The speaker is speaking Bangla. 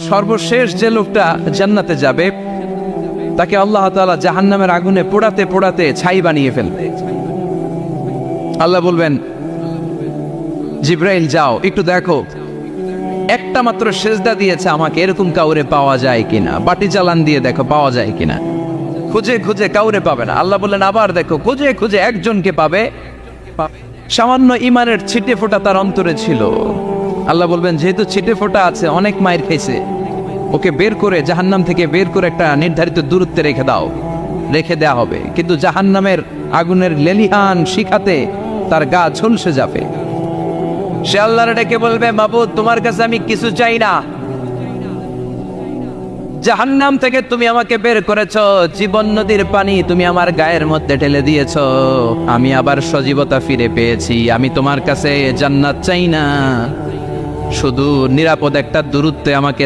সর্বশেষ যে লোকটা জান্নাতে যাবে তাকে আল্লাহ তাআলা জাহান্নামের আগুনে পোড়াতে পোড়াতে ছাই বানিয়ে ফেলবে। আল্লাহ বলবেন, জিব্রাইল যাও একটু দেখো, একটা মাত্র সেজদা দিয়েছে আমাকে, এরকম কাউরে পাওয়া যায় কিনা। বাটি চালান দিয়ে দেখো পাওয়া যায় কিনা। খুঁজে খুঁজে কাউরে পাবে না। আল্লাহ বললেন আবার দেখো, খুঁজে খুঁজে একজনকে পাবে। সামান্য ইমানের ছিটে ফোঁটা তার অন্তরে ছিল। আল্লাহ বলবেন, যেহেতু ছিটে ফোঁটা আছে, অনেক মায়ের খাইছে, ওকে বের করে জাহান্নাম থেকে বের করে একটা নির্ধারিত দূরত্বে রেখে দাও। রেখে দেয়া হবে, কিন্তু জাহান্নামের আগুনের লেলিহান শিখাতে তার গা ঝলসে যাবে। সে আল্লাহর ডেকে বলবে, মাবুদ তোমার কাছে আমি কিছু চাই না, জাহান্নাম থেকে তুমি আমাকে বের করেছো, জীবন নদীর পানি তুমি আমার গায়ের মধ্যে ঢেলে দিয়েছো, আমি আবার সজীবতা ফিরে পেয়েছি। আমি তোমার কাছে জান্নাত চাই না, শুধু নিরাপদ একটা দূরত্বে আমাকে